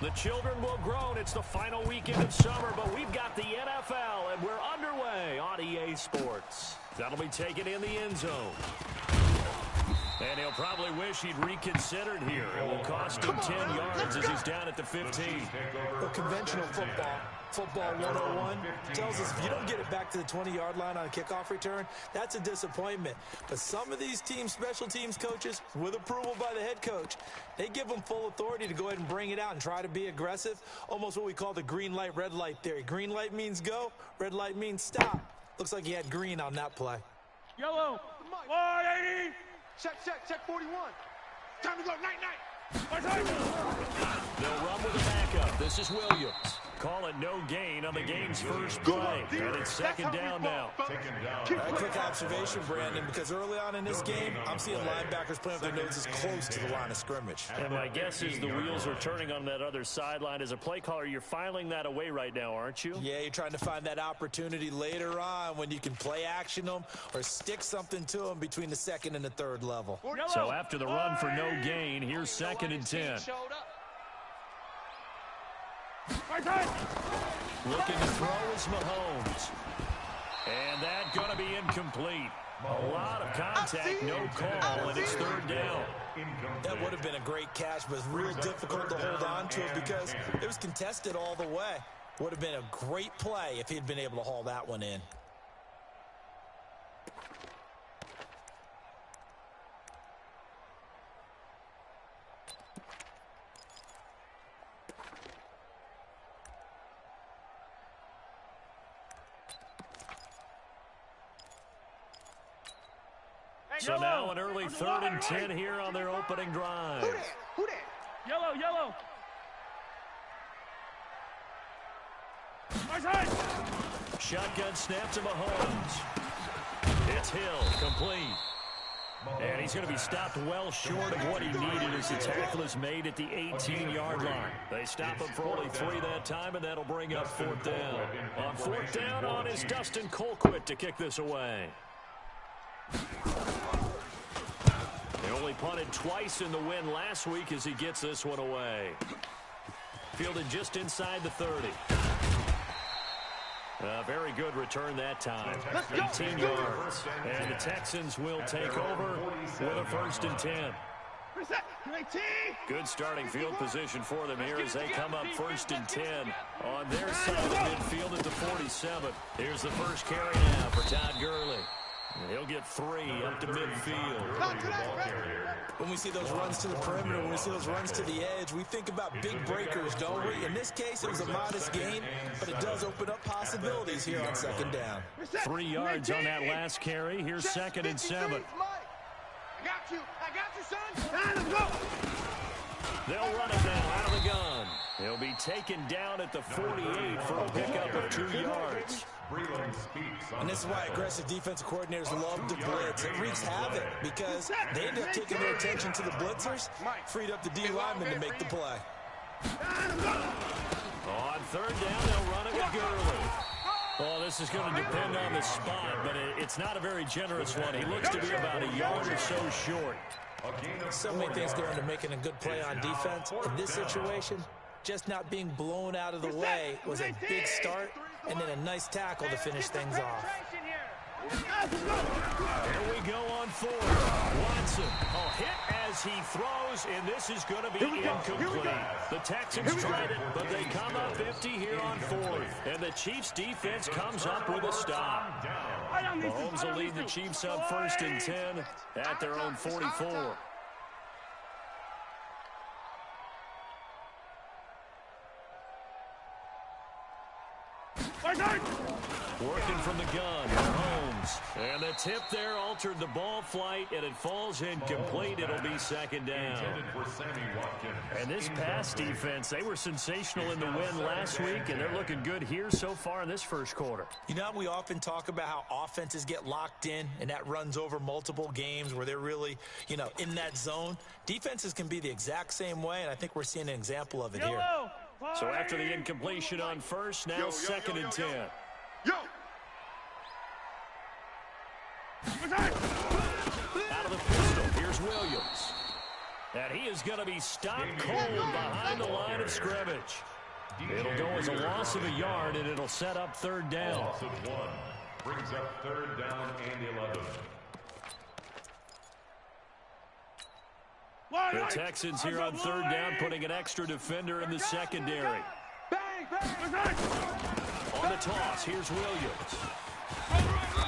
The children will groan. It's the final weekend of summer, but we've got the NFL, and we're underway on EA Sports. That'll be taken in the end zone. And he'll probably wish he'd reconsidered here. It will cost him 10 yards as he's down at the 15. Well, conventional football 101, tells us if you don't get it back to the 20-yard line on a kickoff return, that's a disappointment. But some of these special teams coaches, with approval by the head coach, they give them full authority to go ahead and bring it out and try to be aggressive, almost what we call the green light, red light theory. Green light means go, red light means stop. Looks like he had green on that play. Yellow, 180. Check 41. Time to go, night. They'll run with the backup. This is Williams. Call it no gain on the game's first play. And it's second down now. A quick observation, Brandon, because early on in this game, I'm seeing linebackers playing with their noses close to the line of scrimmage. And my guess is the wheels are turning on that other sideline. As a play caller, you're filing that away right now, aren't you? Yeah, you're trying to find that opportunity later on when you can play action them or stick something to them between the second and the third level. So after the run for no gain, here's second and 10. Looking to throw is Mahomes. And that's going to be incomplete. A lot of contact, no call, and it's third down. That would have been a great catch, but it's real difficult to hold on to it because it was contested all the way. Would have been a great play if he'd been able to haul that one in. So now an early 3rd and 10 here on their opening drive. Who that? Yellow. Shotgun snap to Mahomes. It's Hill, complete. And he's going to be stopped well short of what he needed as the tackle is made at the 18-yard line. They stop him for only 3 that time, and that'll bring up 4th down. On 4th down on is Dustin Colquitt to kick this away. They only punted twice in the win last week as he gets this one away. Fielded just inside the 30. A very good return that time. 18 yards. And the Texans will take over with a 1st and 10. Good starting field position for them here as they come up 1st and 10 on their side of midfield at the 47. Here's the first carry now for Todd Gurley. He'll get 3 up to midfield. When we see those runs to the perimeter, when we see those runs to the edge, we think about big breakers, don't we? In this case, it was a modest gain, but it does open up possibilities here on 2nd down. 3 yards on that last carry. Here's 2nd and 7. I got you, son. Let's go. They'll run it now out of the gun. He'll be taken down at the 48 for a pickup of 2 yards. And this is why aggressive defensive coordinators love to blitz. It wreaks havoc because they end up taking their attention to the blitzers, freed up the D lineman to make the play. On 3rd down, they'll run it with Gurley. Well, this is going to depend on the spot, but it's not a very generous one. He looks to be about a yard or so short. So many things go into making a good play on defense. In this situation, just not being blown out of the way was a big start, and then a nice tackle to finish things off. Here we go on 4th. Watson, a hit as he throws, and this is going to be incomplete. The Texans tried it, but they come up empty here on 4th. And the Chiefs' defense comes up with a stop. Mahomes will lead the Chiefs up 1st and 10 at their own 44. Working from the gun, Mahomes. And the tip there altered the ball flight, and it falls incomplete. It'll be 2nd down. And this pass defense, they were sensational in the win last week, and they're looking good here so far in this first quarter. You know, we often talk about how offenses get locked in, and that runs over multiple games where they're really, in that zone. Defenses can be the exact same way, and I think we're seeing an example of it here. So after the incompletion on 1st, now 2nd and 10. Out of the pistol, here's Williams. And he is going to be stopped cold behind the line of scrimmage. It'll go as a loss of a yard, and it'll set up third down. Loss of 1 brings up third down and 11. The Texans here on third down, putting an extra defender in the secondary. On the toss, here's Williams.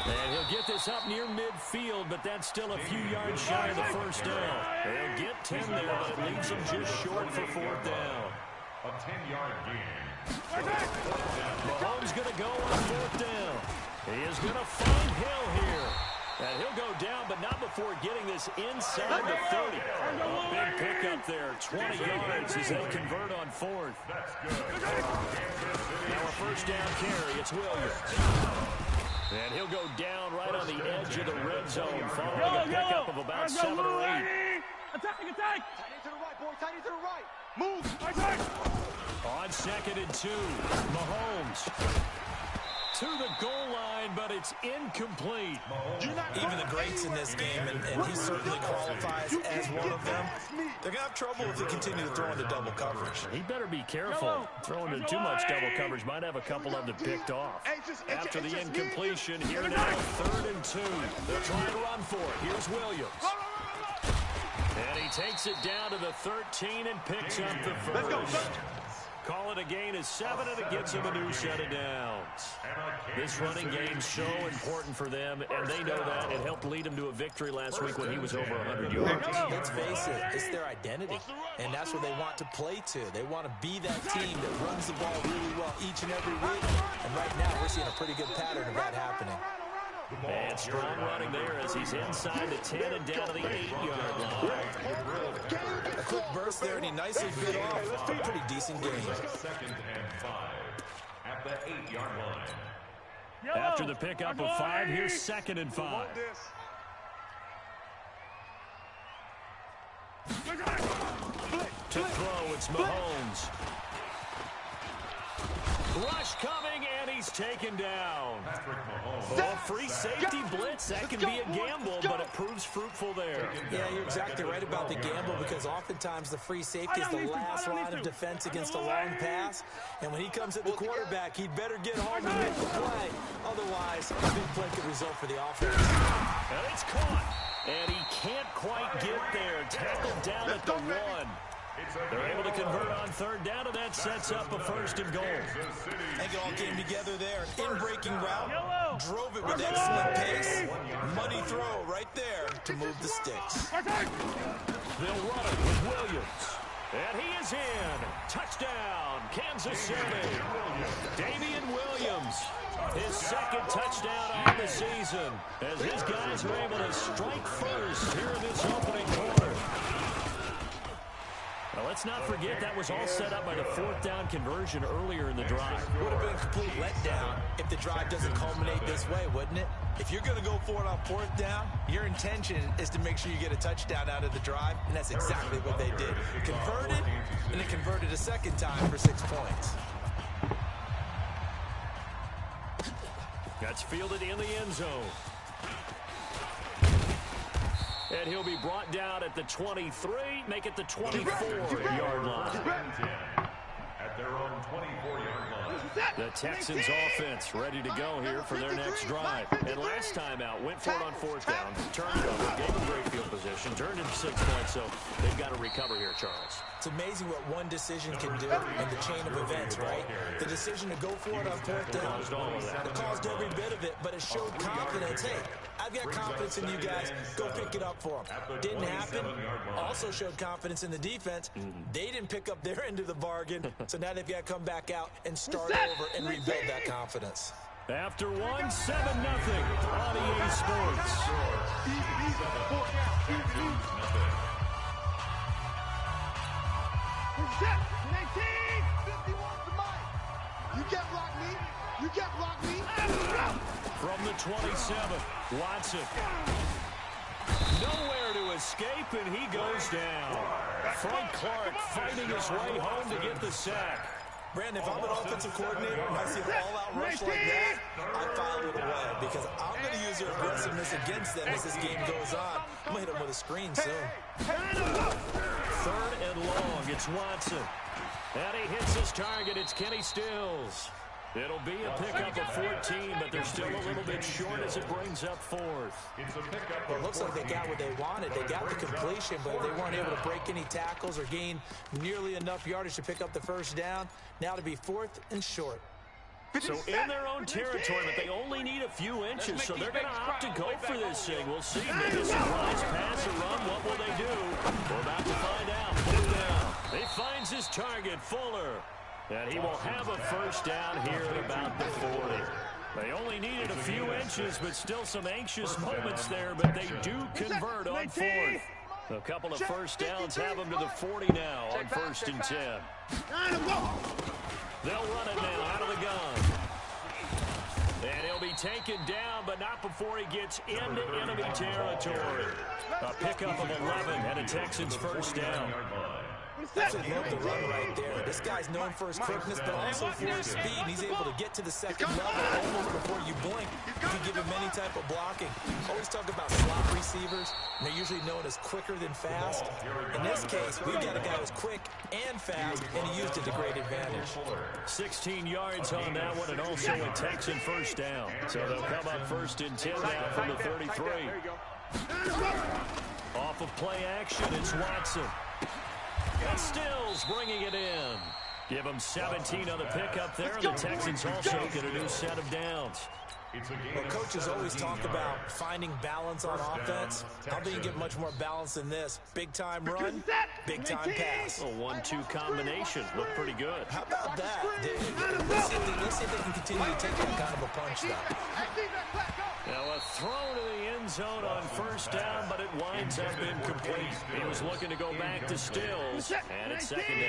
And he'll get this up near midfield, but that's still a few yards shy of the first down. They'll get 10 there, but it leaves them just short for fourth down. A 10-yard gain. Mahomes going to go on fourth down. He is going to find Hill here. And he'll go down, but not before getting this inside the 30. Big pickup there, 20 yards as they convert on fourth. Now a first down carry, it's Williams. And he'll go down right on the edge of the red zone, following a pickup of about 7 or 8. Attack! Tight into the right, boy. Tight into the right. Move. On 2nd and 2, Mahomes to the goal line, but it's incomplete. Even the greats in this game, and he certainly qualifies as one of them, they're going to have trouble if they continue to throw into double coverage. He better be careful. Throwing into too much double coverage might have a couple of them picked off. After the incompletion, here now, 3rd and 2. They're trying to run for it. Here's Williams. And he takes it down to the 13 and picks up the first. Call it a gain of 7, and it gives them a new set of downs. This running game's so important for them, and they know that. It helped lead them to a victory last week when he was over 100 yards. Let's face it, it's their identity, and that's what they want to play to. They want to be that team that runs the ball really well each and every week, and right now we're seeing a pretty good pattern of that happening. And strong running there as he's inside the 10 and down to the 8-yard line. A quick burst there, and he nicely bit off a pretty decent gain. 2nd and 5 at the 8-yard line. After the pickup of 5, here's 2nd and 5. To throw, it's Mahomes. Rush coming, and he's taken down. Oh, free safety blitz. That can be a gamble, but it proves fruitful there. Yeah, you're exactly right about the gamble, because oftentimes the free safety is the last line of defense against a long pass. And when he comes at the quarterback, he'd better get home and make the play. Otherwise, a big play could result for the offense. And it's caught. And he can't quite get there. Tackled down at the 1. They're able to convert on third down, and that sets up a 1st and goal. I think it all came together there. In-breaking route, drove it with excellent pace. Money throw right there to move the sticks. They'll run it with Williams. And he is in. Touchdown, Kansas City. Damian Williams, his 2nd touchdown on the season, as his guys are able to strike first here in this opening quarter. Now, let's not forget that was all set up by the 4th down conversion earlier in the drive. Would have been a complete letdown if the drive doesn't culminate this way, wouldn't it? If you're going to go for it on 4th down, your intention is to make sure you get a touchdown out of the drive, and that's exactly what they did. Converted, and it converted a 2nd time for 6 points. That's fielded in the end zone. And he'll be brought down at the 23, make it the 24-yard line. At their own 24-yard line. The Texans offense ready to go here for their next drive. And last time out, went for it on 4th down, turned it over, gave them great field position, turned into 6 points, so they've got to recover here, Charles. It's amazing what one decision can do in the chain of events, right? The decision to go for it on 4th down, it caused every bit of it, but it showed confidence. Hey, I've got confidence in you guys. Go pick it up for them. Didn't happen. Also showed confidence in the defense. They didn't pick up their end of the bargain, so now they've got to come back out and start over and rebuild that confidence. After 1, 7-0 on EA Sports. You can't block me. You can't block me. From the 27, Watson. Nowhere to escape, and he goes down. Frank Clark fighting his way home to get the sack. Brandon, if I'm an offensive coordinator and I see an all-out rush like that, I file it away because I'm going to use their aggressiveness against them as this game goes on. I'm going to hit them with a screen soon. 3rd and long. It's Watson. And he hits his target. It's Kenny Stills. It'll be a pickup of 14, but they're still a little bit short as it brings up 4th. Well, it looks like they got what they wanted. They got the completion, but they weren't able to break any tackles or gain nearly enough yardage to pick up the first down. Now to be 4th and short. So in their own territory, but they only need a few inches, so they're going to opt to go for this thing. We'll see. Maybe a surprise pass or run. What will they do? We're about to find out. Pull down. He finds his target, Fuller. And he will have a first down here at about the 40. They only needed a few inches, but still some anxious moments there, but they do convert on 4th. A couple of first downs have them to the 40 now on 1st and 10. They'll run it now out of the gun. And he'll be taken down, but not before he gets into enemy territory. A pickup of 11 and a Texans first down. That's a love the run right there. This guy's known for his quickness, but also for his speed. He's able to get to the second level almost before you blink. You can give him any type of blocking. Always talk about slot receivers, and they're usually known as quicker than fast. In this case, we've got a guy who's quick and fast, and he used it to great advantage. 16 yards on that one, and also a Texan first down. So they'll come up 1st and 10 now from the 33. Off of play action, it's Watson. And Stills bringing it in. Give them 17 on the pickup there, and the Texans also get a new set of downs. Well, coaches always talk about finding balance on offense. How do you get much more balance than this? Big-time run, big-time pass. A 1-2 combination. Looked pretty good. How about that? Let's see if they can continue to take that kind of a punch, though. Now a throw to the end zone on first down, but it winds up incomplete. He was looking to go back to Stills, and it's 2nd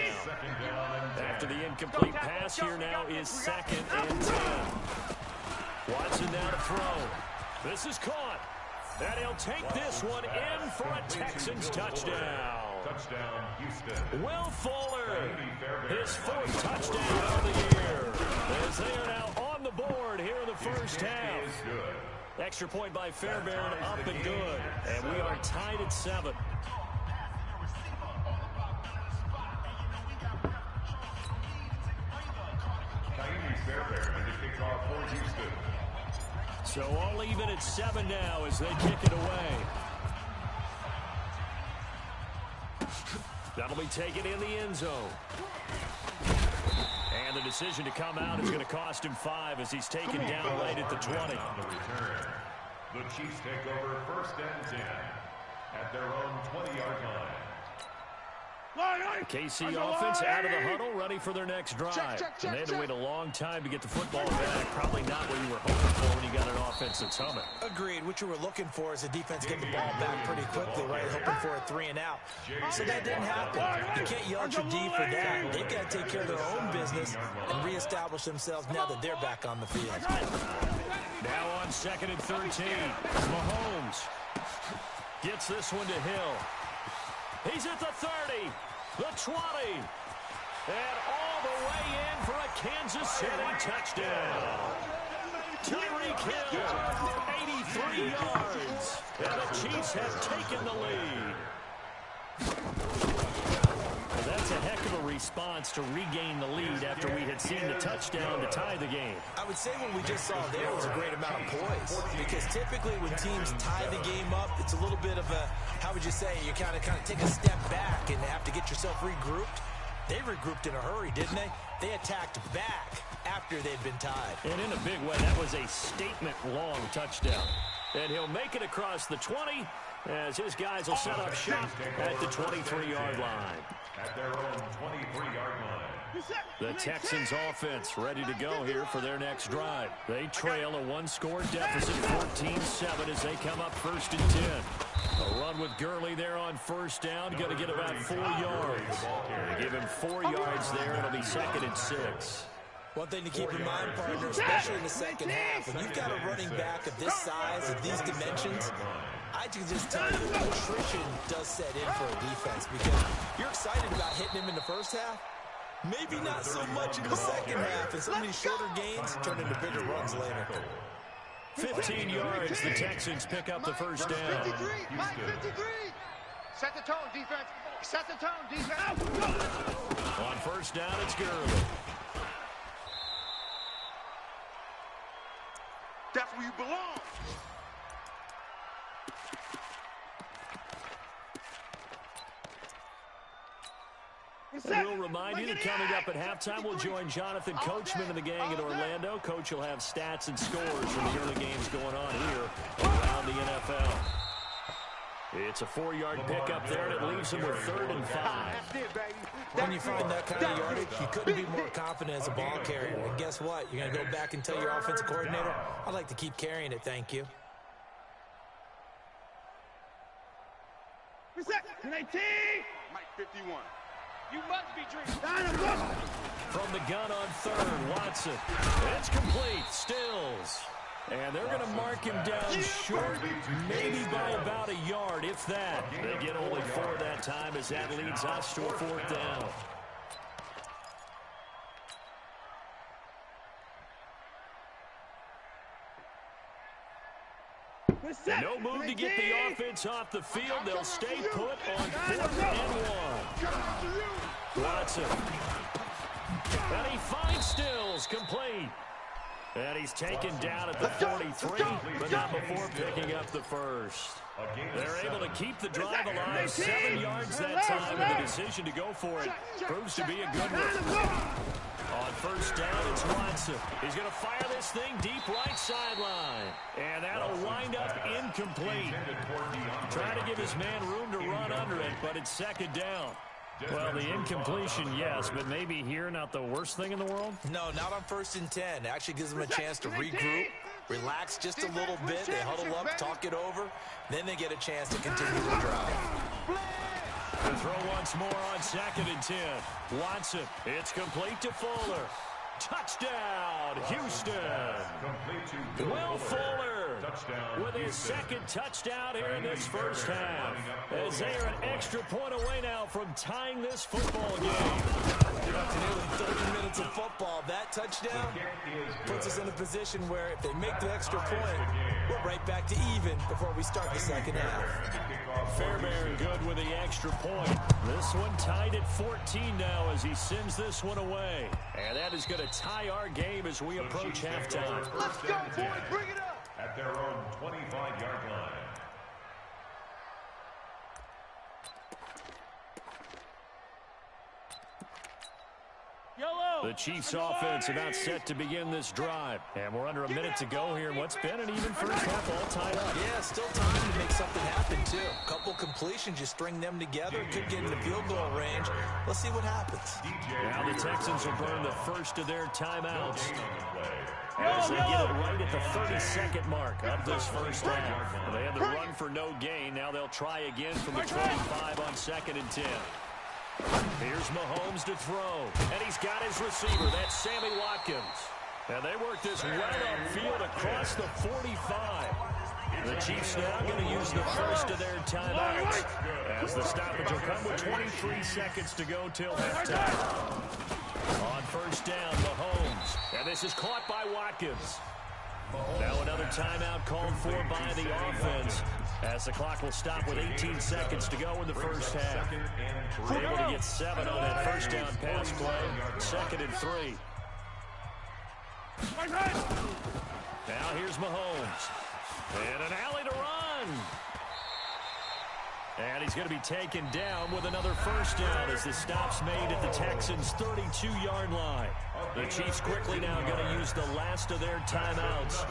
down. After the incomplete pass, here now is 2nd and 10. Watson now to throw. This is caught. And he'll take this one in for a Texans touchdown. Touchdown, Houston. Will Fuller, his 4th touchdown of the year. As they are now on the board here in the first half. Extra point by Fairbairn, up and good. And we are tied at 7. So all even at 7 now as they kick it away. That'll be taken in the end zone. And the decision to come out is going to cost him 5 as he's taken down right at the 20. On the return, the Chiefs take over 1st and 10 at their own 20-yard line. KC offense out of the huddle, ready for their next drive. And they had to wait a long time to get the football back. Probably not what you were hoping for when you got an offense that's humming. Agreed. What you were looking for is the defense getting the ball back pretty quickly, right? Hoping for a 3 and out. So that didn't happen. You can't yell at your D for that. They've got to take care of their own business and reestablish themselves now that they're back on the field. Now on 2nd and 13. Mahomes gets this one to Hill. He's at the 30, the 20, and all the way in for a Kansas City touchdown. Tyreek Hill, 83 yards, and the Chiefs have taken the lead. Well, that's a heck of a response to regain the lead after we had seen the touchdown to tie the game. I would say what we just saw there was a great amount of poise, because typically when teams tie the game up, it's a little bit of a, how would you say, you kind of take a step back and have to get yourself regrouped. They regrouped in a hurry, didn't they? They attacked back after they'd been tied. And in a big way, that was a statement-long touchdown. And he'll make it across the 20 as his guys will set up shop at the 23-yard line. At their own 23-yard line. The Texans offense ready to go here for their next drive. They trail a 1-score deficit, 14-7 as they come up 1st and 10. A run with Gurley there on first down, going to get about 4 yards. They give him 4 yards there. It'll be 2nd and 6. One thing to keep in mind, partner, especially in the second half, when you've got a running back of this size, of these dimensions, I can just tell you attrition does set in for a defense, because you're excited about hitting him in the first half. Maybe not so much in the second half, and some of these shorter gains turn into bigger runs later. 15 yards, the Texans pick up the first down. Set the tone, defense. Set the tone, defense. On first down, it's Gurley. That's where you belong. We'll remind you that coming up at halftime, we'll join Jonathan Coachman and the gang at Orlando. Coach will have stats and scores from the early games going on here around the NFL. It's a 4-yard pickup there, and it leaves him with 3rd and 5. When you find that kind of yardage, you couldn't be more confident as a ball carrier. And guess what? You're going to go back and tell your offensive coordinator, I'd like to keep carrying it, thank you. Reset. 19. Mike 51. You must be dreaming. From the gun on 3rd, Watson. It's complete. Stills. And they're going to mark him down short, maybe by about a yard, if that. They get only 4 that time as that leads us to a 4th down. No move to get the offense off the field. They'll stay put on 4th and 1. Watson. And he finds Stills, complete. And he's taken down at the 43, but not before picking up the first. They're able to keep the drive alive, 7 yards that time, and the decision to go for it proves to be a good one. On first down, it's Watson. He's going to fire this thing deep right sideline. And that'll wind up incomplete. Trying to give his man room to run under it, but it's 2nd down. Well, the incompletion, yes, but maybe here not the worst thing in the world? No, not on 1st and 10. It actually gives them a chance to regroup, relax just a little bit. They huddle up, talk it over. Then they get a chance to continue the drive. The throw once more on 2nd and 10. Watson, it's complete to Fuller. Touchdown, Houston. Will Fuller with his 2nd touchdown here in this first half. As they are an extra point away now from tying this football game. After nearly 30 minutes of football, that touchdown puts us in a position where if they make the extra point, we're right back to even before we start the 2nd half. Fairbairn good with the extra point. This one tied at 14 now as he sends this one away. And that is going to tie our game as we approach halftime. Let's go, boys. Bring it up. At their own 25-yard line. Yellow. The Chiefs offense about set to begin this drive. And we're under a minute to go here in what's been an even first half, all tied up. Yeah, still time to make something happen, too. A couple completions, you string them together, could get in the field goal range. Let's see what happens. Now the Texans will burn the first of their timeouts as they get it right at the 32nd mark of this first half. They had the run for no gain. Now they'll try again from the 25 on 2nd and 10. Here's Mahomes to throw, and he's got his receiver. That's Sammy Watkins. And they work this right upfield across the 45. The Chiefs now going to use the first of their timeouts as the stoppage will come with 23 seconds to go till halftime. On first down, Mahomes. And this is caught by Watkins. Now another timeout called for by the offense as the clock will stop with 18 seconds to go in the first half. We're able to get 7 on that first down pass play. 2nd and 3. Now here's Mahomes. And an alley to run. And he's going to be taken down with another first down as the stop's made at the Texans' 32-yard line. The Chiefs quickly now going to use the last of their timeouts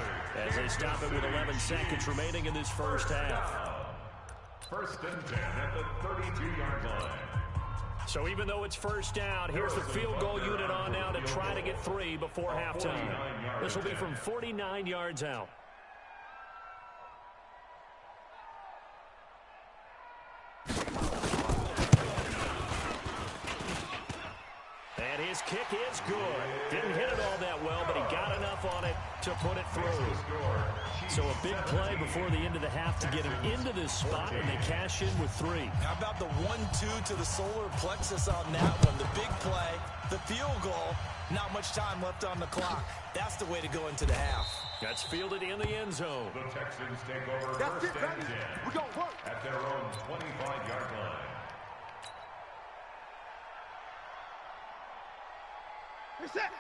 as they stop it with 11 seconds remaining in this first half. 1st and 10 at the 32-yard line. So even though it's first down, here's the field goal unit on now to try to get 3 before halftime. This will be from 49 yards out. And his kick is good. Didn't hit it all that well, but he got enough on it to put it through. So a big play before the end of the half to get him into this spot, and they cash in with 3. How about the 1-2 to the solar plexus on that one? The big play, the field goal, not much time left on the clock. That's the way to go into the half. That's fielded in the end zone. The Texans take over first and 10 at their own 25-yard line.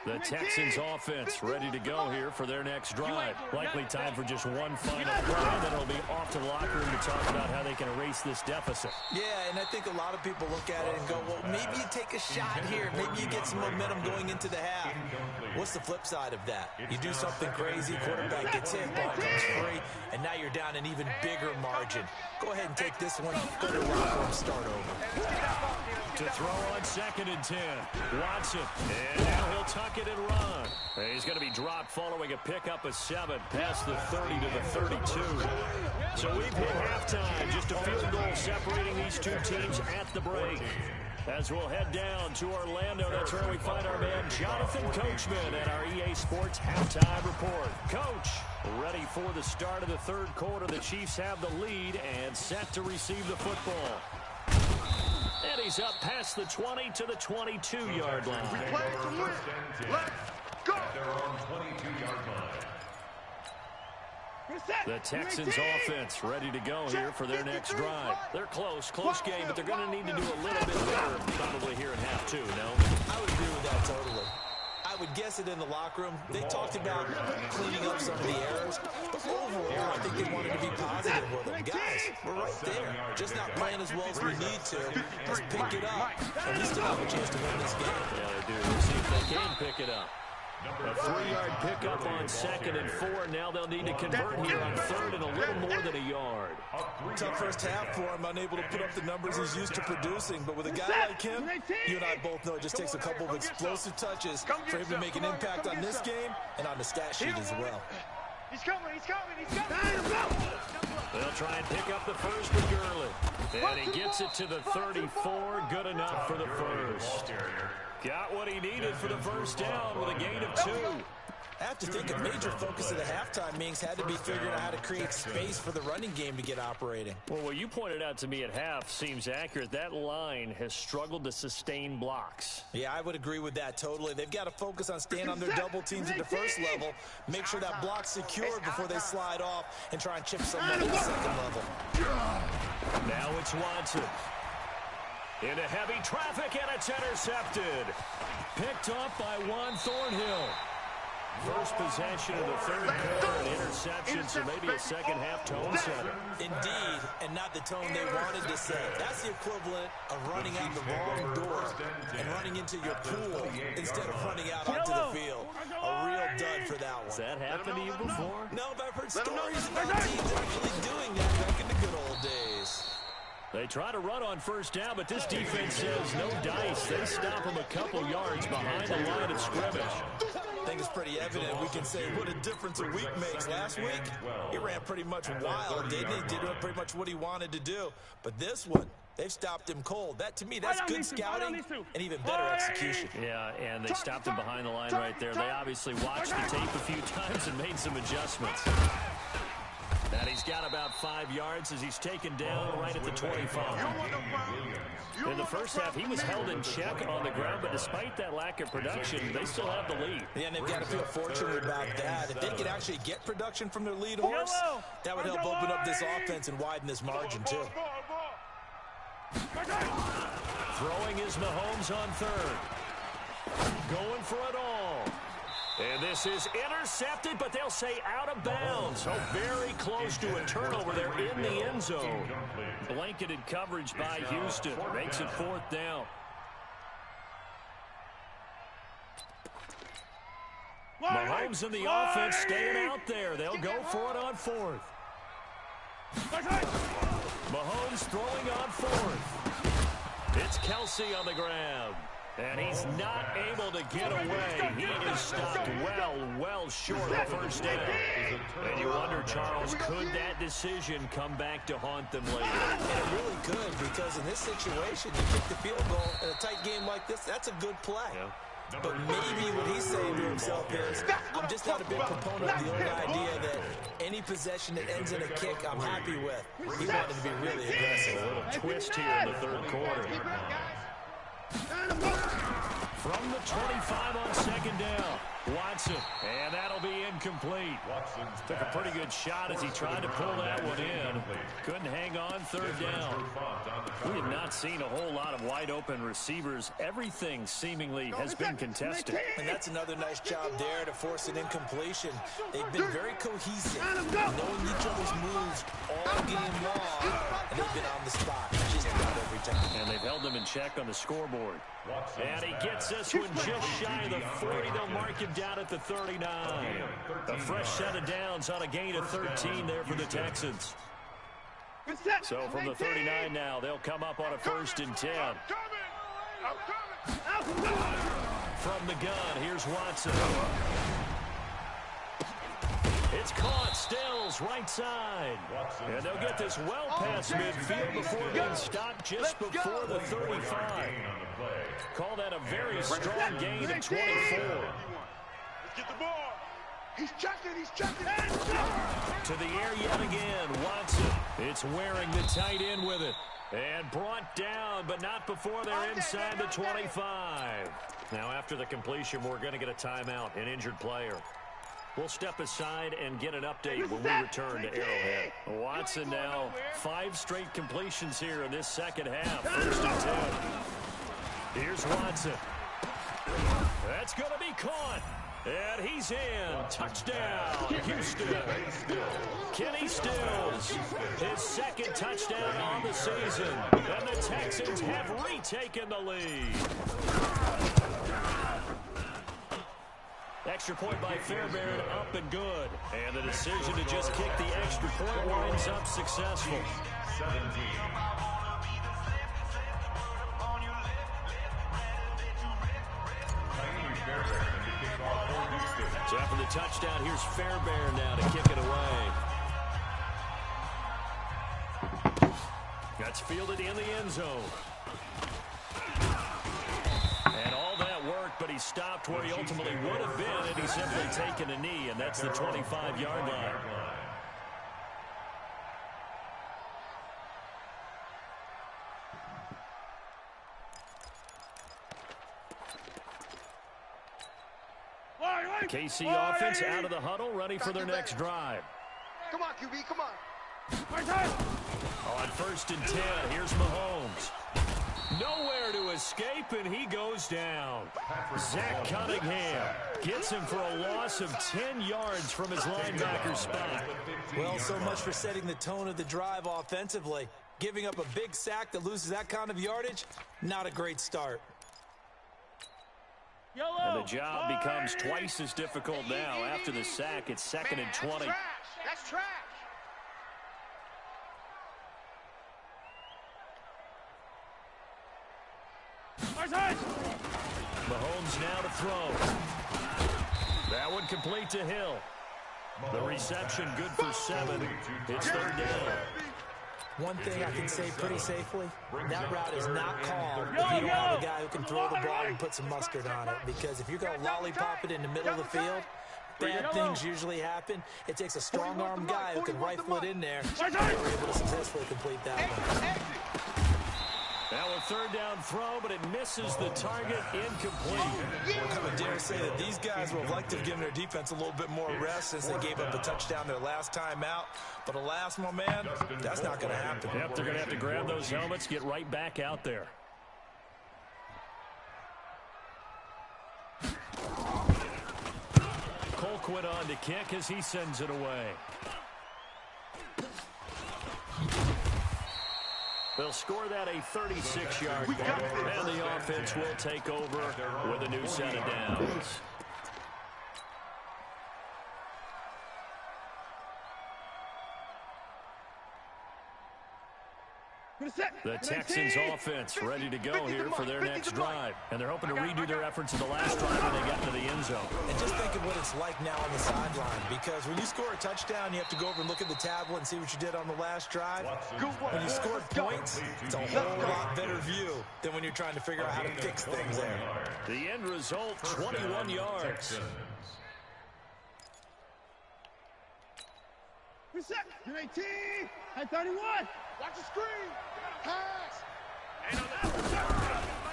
The Texans offense ready to go here for their next drive. Likely time for just one final play, then it'll be off to the locker room to talk about how they can erase this deficit. Yeah, and I think a lot of people look at it and go, well, maybe you take a shot here. Maybe you get some momentum going into the half. What's the flip side of that? You do something crazy, quarterback gets hit, ball comes free, and now you're down an even bigger margin. Go ahead and take this one, go to the locker room, start over. To throw on 2nd and 10. Watson. And now he'll tuck it and run. He's going to be dropped following a pickup of 7 past the 30 to the 32. So we've hit halftime. Just a field goal separating these two teams at the break. As we'll head down to Orlando, that's where we find our man Jonathan Coachman at our EA Sports Halftime Report. Coach, ready for the start of the third quarter. The Chiefs have the lead and set to receive the football. And he's up past the 20 to the 22-yard line. We play to win. Let's go. At their own 22-yard line. The Texans offense ready to go here for their next drive. They're close game, but they're going to need to do a little bit better probably here in half 2, no? I would agree with that totally. I would guess it in the locker room. They talked about cleaning up some of the errors, but overall, I think they wanted to be positive with them. Guys, we're right there. Just not playing as well as we need to. Let's pick it up, and we still have a chance to win this game. Yeah, they do. Let's see if they can pick it up. A 3-yard pickup on 2nd and 4. Now they'll need to convert here on 3rd and a little more than a yard. Tough first half for him, unable to put up the numbers he's used to producing. But with a guy like him, you and I both know it just takes a couple of explosive touches for him to make an impact on this game and on the stat sheet as well. He's coming, he's coming, he's coming. They'll try and pick up the first with Gurley. And he gets it to the 34. Good enough for the first. Got what he needed for the first down with a gain of 2. I have to think a major focus of the halftime meetings had to be figuring out how to create space for the running game to get operating. Well, what you pointed out to me at half seems accurate. That line has struggled to sustain blocks. Yeah, I would agree with that totally. They've got to focus on staying on their double teams at the first level, make sure that block's secured before they slide off, and try and chip someone at the second level. Now it's Watson. Into heavy traffic, and it's intercepted. Picked off by Juan Thornhill. First possession of the third quarter, an interception, so maybe a second-half tone setter. Indeed, and not the tone they wanted to set. That's the equivalent of running out the wrong door and running into your pool instead of running out onto the field. A real dud for that one. Has that happened to you before? No, but I've heard stories about teams actually doing that back in the good old days. They try to run on first down, but this defense says no dice. They stop him a couple yards behind the line of scrimmage. I think it's pretty evident. We can say what a difference a week makes. Last week, he ran pretty much wild, didn't he? Did pretty much what he wanted to do. But this one, they've stopped him cold. That, to me, that's good scouting and even better execution. Yeah, and they stopped him behind the line right there. They obviously watched the tape a few times and made some adjustments. And he's got about 5 yards as he's taken down right at the 25. In the first half, he was held in check on the ground, but despite that lack of production, they still have the lead. Yeah, and they've got to feel fortunate about that. If they could actually get production from their lead horse, that would help open up this offense and widen this margin, too. Throwing is Mahomes on 3rd. Going for it all. And this is intercepted, but they'll say out of bounds. So very close to a turnover there in the end zone. Blanketed coverage by Houston. Makes it 4th down. Mahomes and the offense staying out there. They'll go for it on 4th. Mahomes throwing on 4th. It's Kelsey on the ground. And he's not able to get away. He is stopped well short of first down. And you wonder, Charles, could that decision come back to haunt them later? And it really could, because in this situation, you kick the field goal in a tight game like this, that's a good play. Yeah. But maybe what he's saying to himself is, I'm just not a big proponent of the old idea that any possession that ends in a kick I'm happy with. He wanted to be really aggressive. A little twist here in the third quarter. From the 25 on second down, Watson, and that'll be incomplete. Took a pretty good shot as he tried to pull that one in. Couldn't hang on third down. We have not seen a whole lot of wide-open receivers. Everything seemingly has been contested. And that's another nice job there to force an incompletion. They've been very cohesive, knowing each other's moves all game long, and they've been on the spot just about every time. And they've held them in check on the scoreboard. And he gets this one just shy of the 40. They'll mark him down at the 39. A fresh set of downs on a gain of 13 there for the Texans. So from the 39 now, they'll come up on a 1st and 10. From the gun, here's Watson. It's caught. Stills right side. And they'll get this well past midfield before being stopped just before the 35. Call that a very strong gain of 24. Let's get the ball. He's checking. To the air yet again. Watson. It's wearing the tight end with it. And brought down, but not before they're inside the 25. Now after the completion, we're going to get a timeout, an injured player. We'll step aside and get an update when we return to Arrowhead. Watson now 5 straight completions here in this second half. 1st and 10. Here's Watson. That's going to be caught. And he's in. Touchdown, Houston. Kenny Stills, his 2nd touchdown on the season. And the Texans have retaken the lead. Extra point by Fairbairn, up and good. And the decision to just kick the extra point winds up successful. 17. So after the touchdown, here's Fairbairn now to kick it away. That's fielded in the end zone. And all that work, but he stopped where he ultimately would have been had he simply taken a knee, and that's the 25-yard line. KC offense out of the huddle, ready for their next drive. Come on, QB, come on. On 1st and 10, here's Mahomes. Nowhere to escape, and he goes down. Zach Cunningham gets him for a loss of 10 yards from his linebacker spot. Well, so much for setting the tone of the drive offensively. Giving up a big sack that loses that kind of yardage, not a great start. And the job becomes twice as difficult now. After the sack, it's 2nd and 20. That's trash. Mahomes now to throw. That one complete to Hill. The reception good for 7. It's 3rd down. One thing I can say pretty safely, that route is not called if you don't have a guy who can throw the ball and put some mustard on it. Because if you're going to lollipop it in the middle of the field, bad things usually happen. It takes a strong-arm guy who can rifle it in there. They were able to successfully complete that one. Now a 3rd down throw, but it misses the target, incomplete. I would dare say that these guys would have liked to have given their defense a little bit more rest since they gave up a touchdown their last time out. But alas, my man, that's not going to happen. Yep, they're going to have to grab those helmets, get right back out there. Colquitt on to kick as he sends it away. They'll score that a 36-yard ball, and the offense will take over with a new set of downs. The Texans offense ready to go here for their next drive. And they're hoping to redo their efforts in the last drive when they got into the end zone. And just think of what it's like now on the sideline. Because when you score a touchdown, you have to go over and look at the tablet and see what you did on the last drive. When you scored points, it's a whole lot better view than when you're trying to figure out how to fix things there. The end result, 21 yards. Reset. You're 18. At 31. Watch the screen. Pass.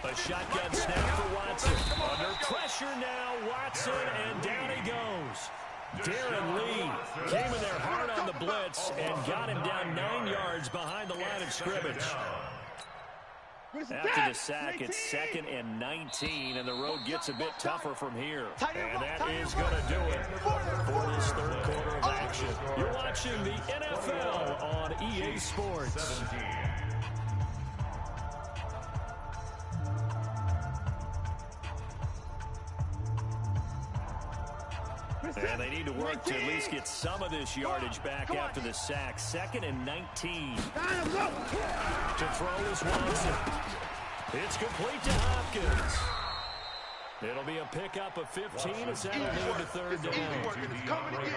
A shotgun snap for Watson. Under pressure now, Watson, and down he goes. Darren Lee came in there hard on the blitz and got him down 9 yards behind the line of scrimmage. After the sack, it's 2nd and 19, and the road gets a bit tougher from here. And that is going to do it for this third quarter of action. You're watching the NFL on EA Sports. And they need to work to at least get some of this yardage back after the sack. 2nd and 19. To throw is Watson. It's complete to Hopkins. It'll be a pickup of 15 as that'll lead to third down.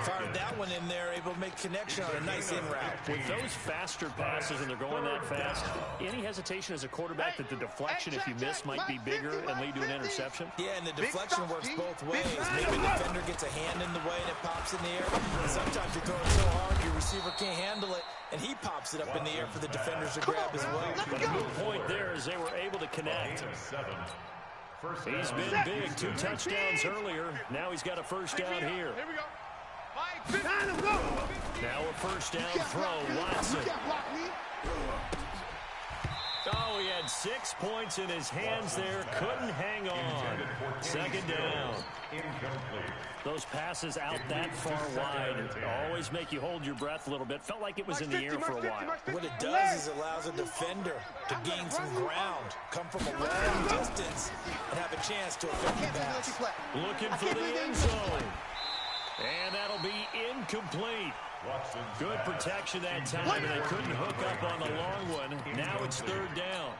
Fired that one in there, able to make connection on a nice in route. With those faster passes and they're going that fast, any hesitation as a quarterback that the deflection, if you miss, might be bigger and lead to an interception? Yeah, and the deflection works both ways. Maybe the defender gets a hand in the way and it pops in the air. And sometimes you throw it so hard your receiver can't handle it, and he pops it up in the air for the defenders to grab as well. But a good point there is they were able to connect. He's been big, 2 touchdowns earlier. Now he's got a first down here. Now a first down throw, Watson. Oh, he had 6 points in his hands there. Couldn't hang on. 2nd down. Those passes out that far wide always make you hold your breath a little bit. Felt like it was in the air for a while. What it does is it allows a defender to gain some ground, come from a long distance, and have a chance to affect the pass. Looking for the end zone. And that'll be incomplete. Good protection that time, and they couldn't hook up on the long one. Now it's 3rd down.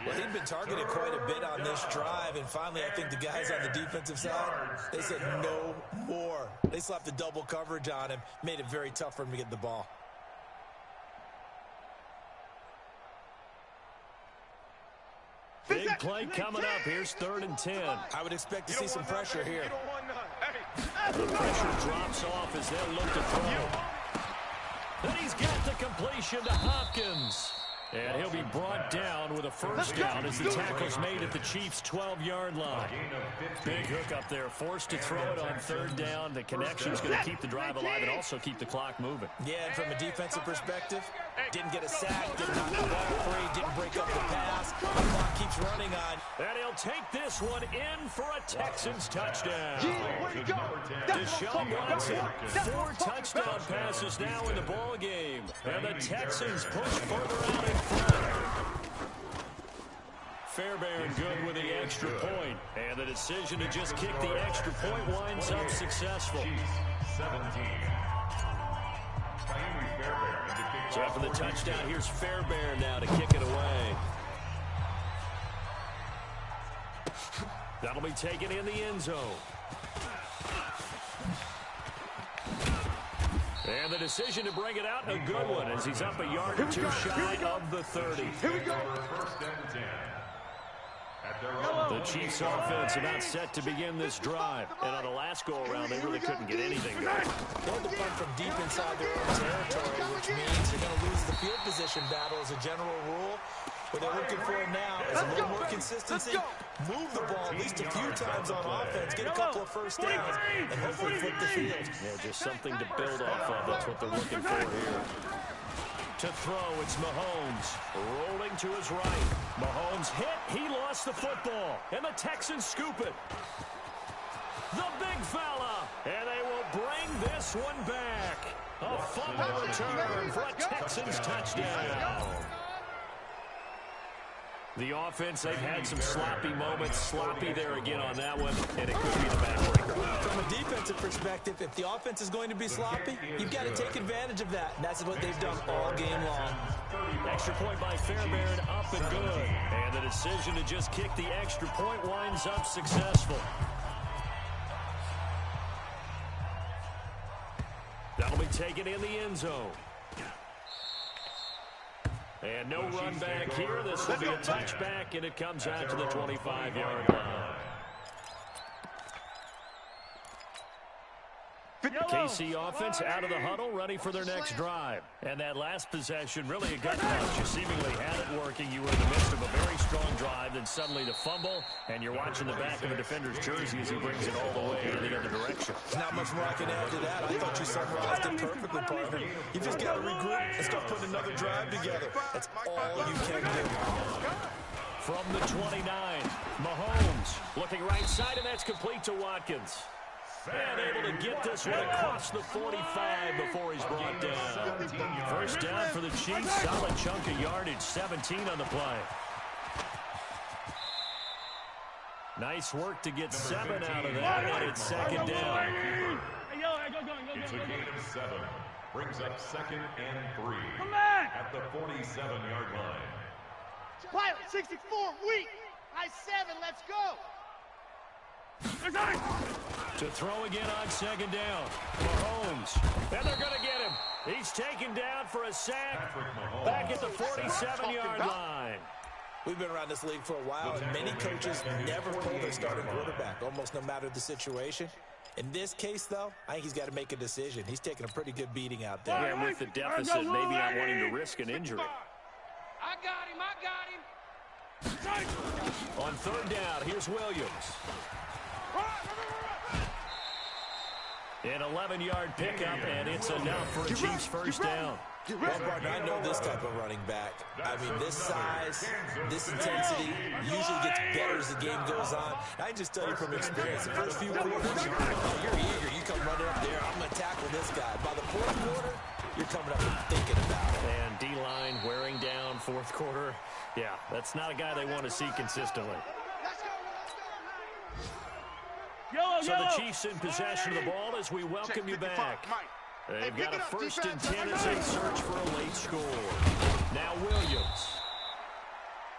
Well, he'd been targeted quite a bit on this drive, and finally I think the guys on the defensive side, they said no more. They slapped the double coverage on him, made it very tough for him to get the ball. Big play coming up. Here's 3rd and 10. I would expect to see some pressure here. The pressure drops off as they'll look to throw. Then he's got the completion to Hopkins. And he'll be brought down with a first down as the tackle's made at the Chiefs' 12-yard line. Big hook up there, forced to throw it on 3rd down. The connection's going to keep the drive alive and also keep the clock moving. Yeah, and from a defensive perspective, didn't get a sack, didn't knock the ball free, didn't break up the pass. The clock keeps running on. And he'll take this one in for a Texans touchdown. Deshaun Watson, 4 touchdown passes now in the ball game. And the Texans push further out in front. Fairbairn good with the extra point. And the decision to just kick the extra point winds up successful. 17. So after the touchdown, here's Fairbairn now to kick it away. That'll be taken in the end zone. And the decision to bring it out, a good one, as he's up a yard or 2 shy of the 30. Here we go. The Chiefs offense about set to begin this drive. And on the last go-around, they really couldn't get anything going. Going to punt from deep inside their own territory, which means they're going to lose the field position battle as a general rule. What they're looking for now is a little more consistency. Move the ball at least a few times on offense, get a couple of first downs, and hopefully flip the field. Yeah, just something to build off of. That's what they're looking for here. To throw, it's Mahomes. Rolling to his right. Mahomes hit. He lost the football. And the Texans scoop it. The big fella. And they will bring this one back. A fumble return for a Texans touchdown. The offense, they've had some sloppy moments. Sloppy there again on that one, and it could be the backbreaker. From a defensive perspective, if the offense is going to be sloppy, you've got to take advantage of that. And that's what they've done all game long. Extra point by Fairbairn, up and good. And the decision to just kick the extra point winds up successful. That'll be taken in the end zone. And no run back here. This will be a touchback, and it comes out to the 25-yard line. KC offense out of the huddle, ready for their next drive. And that last possession, really a gut punch. You seemingly had it working. You were in the midst of a very strong drive, then suddenly the fumble, and you're watching the back of the defender's jersey as he brings it all the way in the other direction. Not much more I can add to that. I thought you summarized it perfectly, partner. You just got to regroup and start putting another drive together. That's all you can do. From the 29, Mahomes looking right side, and that's complete to Watkins. And able to get this one across the 45 before he's brought down. First down for the Chiefs. Solid chunk of yardage. 17 on the play. Nice work to get 7 out of that, and it's second down. It's a gain of 7. Brings up 2nd and 3 at the 47-yard line. Pilot 64, weak. I-7, let's go. To throw again on second down. Mahomes. And they're going to get him. He's taken down for a sack back at the 47-yard line. We've been around this league for a while, and many coaches never pull their starting quarterback, almost no matter the situation. In this case, though, I think he's got to make a decision. He's taking a pretty good beating out there. Yeah, and with the deficit, maybe not wanting to risk an injury. I got him. On third down, here's Williams. An 11-yard pickup, and it's enough for a Chiefs first down. Well, partner, I know this type of running back. I mean, this size, this intensity usually gets better as the game goes on. I can just tell you from experience, the first few quarters, you're eager. You come running up there, I'm going to tackle this guy. By the fourth quarter, you're coming up and thinking about it. And D-line wearing down fourth quarter. Yeah, that's not a guy they want to see consistently. So the Chiefs in possession of the ball as we welcome you back. They've got a 1st and 10 as they search for a late score. Now Williams.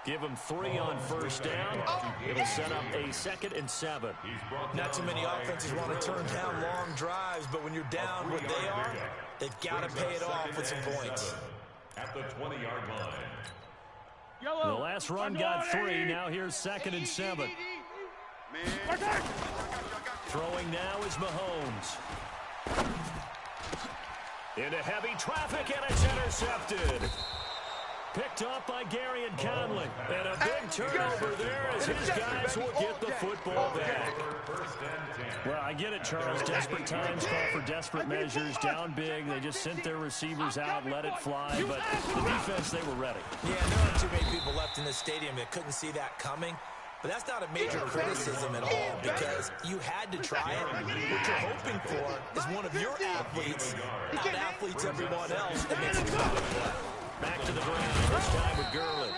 Give him 3 on first down. It'll set up a 2nd and 7. Not too many offenses want to turn down long drives, but when you're down what they are, they've got to pay it off with some points. At the 20-yard line. The last run got 3. Now here's 2nd and 7. Throwing now is Mahomes. Into heavy traffic, and it's intercepted. Picked off by Gary and Conley. And a big turnover there as his guys will get the football back. Well, I get it, Charles. Desperate times call for desperate measures. Down big. They just sent their receivers out, let it fly. But the defense, they were ready. Yeah, there aren't too many people left in this stadium that couldn't see that coming. But that's not a major criticism at all because you had to try it. What you're hoping for is one of your athletes out-athletes everyone else and makes a play. Back to the ground, this time with Gurley.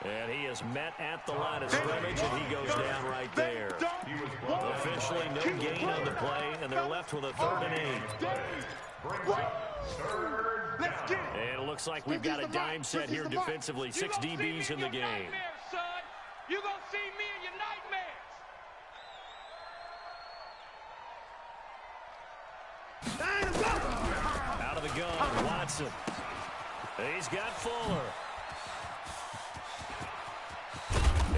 And he is met at the line of scrimmage, and he goes down right there. Officially no gain on the play, and they're left with a 3rd and 8. And it looks like we've got a dime set here defensively. 6 DBs in the game. You're going to see me in your nightmares. Out of the gun, Watson. He's got Fuller.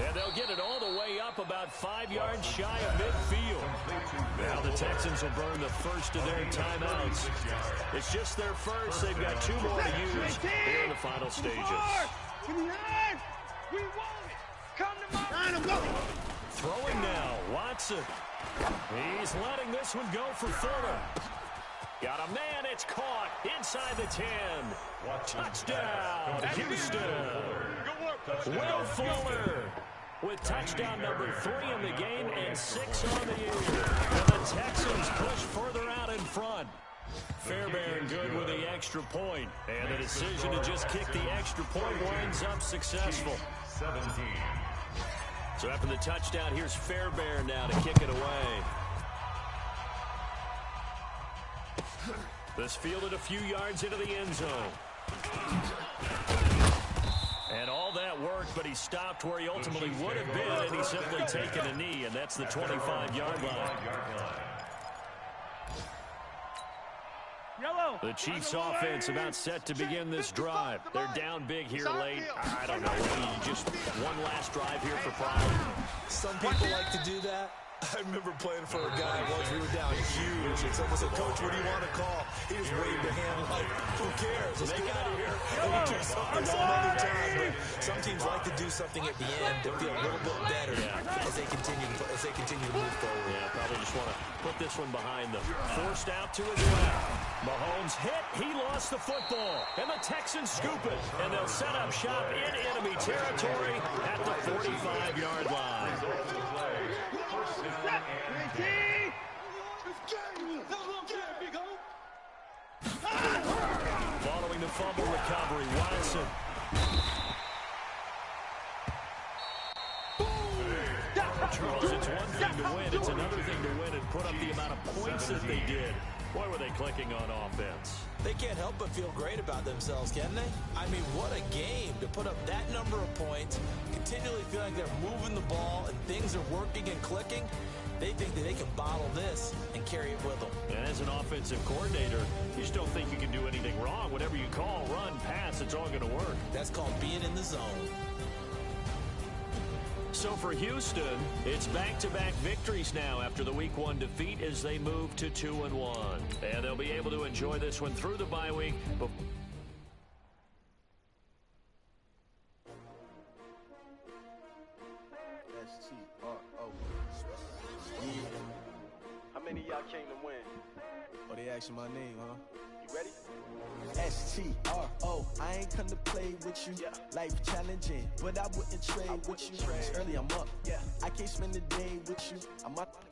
And they'll get it all the way up about 5 yards shy of midfield. Now the Texans will burn the first of their timeouts. It's just their first. They've got 2 more to use here in the final stages. We want it. Come to my Throwing now, Watson. He's letting this one go for Fuller. Got a man, it's caught inside the 10. Touchdown, Houston. Will Fuller with touchdown number 3 in the game and 6 on the year. And the Texans push further out in front. Fairbairn good with the extra point. And the decision to just kick the extra point winds up successful. 17. So after the touchdown, here's Fairbairn now to kick it away. This fielded a few yards into the end zone. And all that worked, but he stopped where he ultimately would have been, and he's simply taken a knee, and that's the 25-yard line. Yellow. The Chiefs offense about set to begin this drive. They're down big here late. I don't know. Just one last drive here for pride. Some people like to do that. I remember playing for a guy once. We were down huge, and someone said, "Coach, what do you want to call?" He just waved a hand like, "Who cares? Let's get out of here." And we do something some other time. But some teams like to do something at the end to feel a little bit better as they continue to move forward. Yeah, probably just want to put this one behind them. Forced out to his left. Mahomes hit. He lost the football. And the Texans scoop it. And they'll set up shop in enemy territory at the 45-yard line. Following the fumble recovery, Watson. Charles, it's one thing to win. It's another thing to win and put up the amount of points that they did. Boy, were they clicking on offense. They can't help but feel great about themselves, can they? I mean, what a game to put up that number of points, continually feeling they're moving the ball and things are working and clicking. They think that they can bottle this and carry it with them. And as an offensive coordinator, you just don't think you can do anything wrong. Whatever you call, run, pass, it's all going to work. That's called being in the zone. So for Houston, it's back-to-back victories now after the Week 1 defeat as they move to 2-1. And they'll be able to enjoy this one through the bye week. How many of y'all came to win? Oh, they asking my name, huh? You ready? S-T-R-O, I ain't come to play with you. Life challenging, but I wouldn't trade with you. It's early, I'm up. I can't spend the day with you. I'm up.